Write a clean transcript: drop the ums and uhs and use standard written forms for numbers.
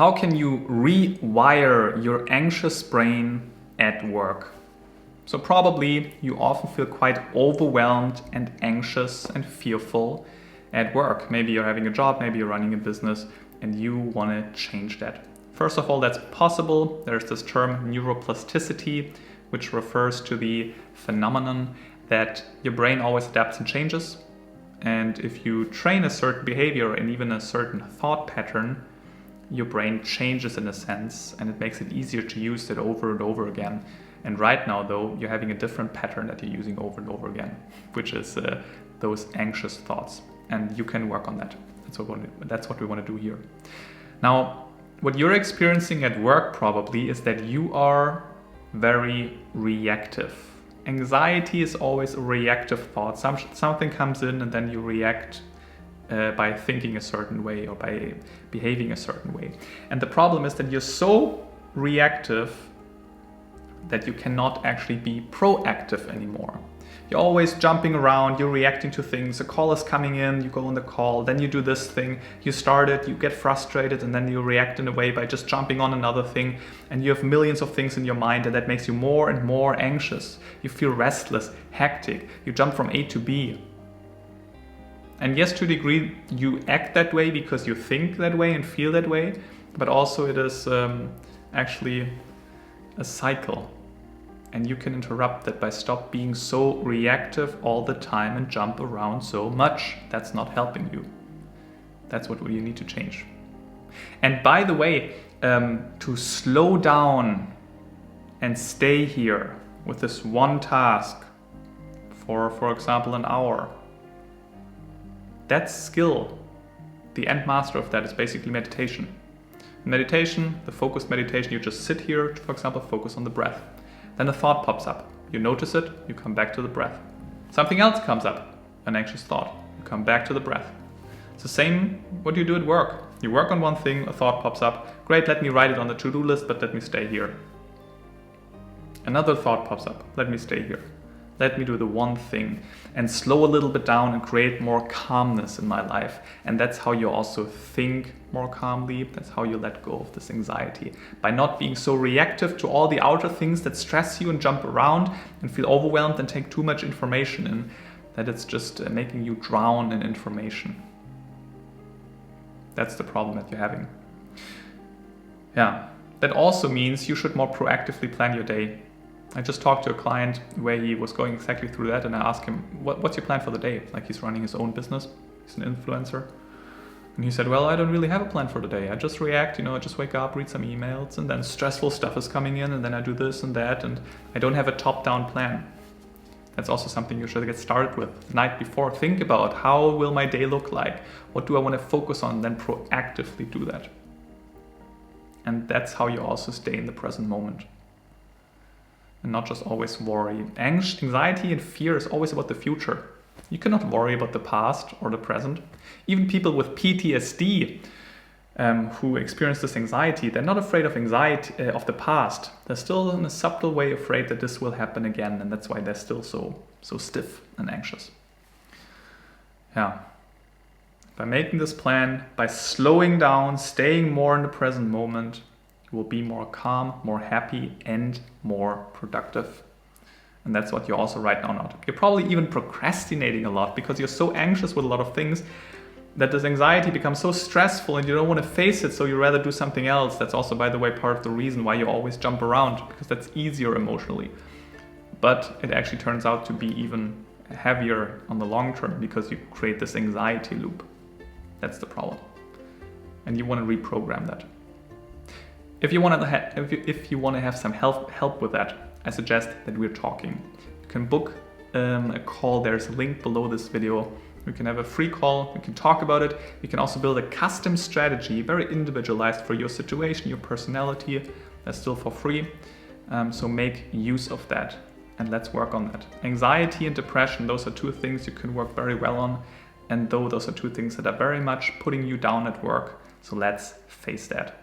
How can you rewire your anxious brain at work? So probably you often feel quite overwhelmed and anxious and fearful at work. Maybe you're having a job, maybe you're running a business, and you want to change that. First of all, that's possible. There's this term neuroplasticity, which refers to the phenomenon that your brain always adapts and changes. And if you train a certain behavior and even a certain thought pattern, your brain changes in a sense, and it makes it easier to use it over and over again. And right now, though, you're having a different pattern that you're using over and over again, which is those anxious thoughts. And you can work on that. That's what we want to do here. Now, what you're experiencing at work probably is that you are very reactive. Anxiety is always a reactive thought. Something comes in and then you react by thinking a certain way or by behaving a certain way. And the problem is that you're so reactive that you cannot actually be proactive anymore. You're always jumping around, you're reacting to things, a call is coming in, you go on the call, then you do this thing, you start it, you get frustrated, and then you react in a way by just jumping on another thing, and you have millions of things in your mind, and that makes you more and more anxious. You feel restless, hectic, you jump from A to B. And yes, to a degree, you act that way because you think that way and feel that way, but also it is actually a cycle. And you can interrupt that by stop being so reactive all the time and jump around so much. That's not helping you. That's what you need to change. And by the way, to slow down and stay here with this one task for example, an hour, that skill, the end master of that is basically meditation. Meditation, the focused meditation, you just sit here, for example, focus on the breath. Then a thought pops up. You notice it, you come back to the breath. Something else comes up, an anxious thought. You come back to the breath. It's the same what you do at work. You work on one thing, a thought pops up. Great, let me write it on the to-do list, but let me stay here. Another thought pops up. Let me stay here. Let me do the one thing and slow a little bit down and create more calmness in my life. And that's how you also think more calmly. That's how you let go of this anxiety. By not being so reactive to all the outer things that stress you and jump around and feel overwhelmed and take too much information in, that it's just making you drown in information. That's the problem that you're having. Yeah, that also means you should more proactively plan your day. I just talked to a client where he was going exactly through that, and I asked him, what's your plan for the day? Like, he's running his own business, he's an influencer. And he said, well, I don't really have a plan for the day. I just react, I just wake up, read some emails, and then stressful stuff is coming in, and then I do this and that, and I don't have a top-down plan. That's also something you should get started with the night before. Think about, how will my day look like? What do I want to focus on? Then proactively do that. And that's how you also stay in the present moment. And not just always worry. Anxiety and fear is always about the future. You cannot worry about the past or the present. Even people with PTSD who experience this anxiety, they're not afraid of anxiety of the past. They're still in a subtle way afraid that this will happen again, and that's why they're still so stiff and anxious. Yeah. By making this plan, by slowing down, staying more in the present moment, you will be more calm, more happy, and more productive. And that's what you're also right now not. You're probably even procrastinating a lot because you're so anxious with a lot of things that this anxiety becomes so stressful and you don't want to face it, so you rather do something else. That's also, by the way, part of the reason why you always jump around, because that's easier emotionally. But it actually turns out to be even heavier on the long term because you create this anxiety loop. That's the problem. And you want to reprogram that. If you want to have some help with that, I suggest that we're talking. You can book a call. There's a link below this video. We can have a free call. We can talk about it. We can also build a custom strategy, very individualized for your situation, your personality. That's still for free. So make use of that and let's work on that. Anxiety and depression, those are two things you can work very well on. And those are two things that are very much putting you down at work. So let's face that.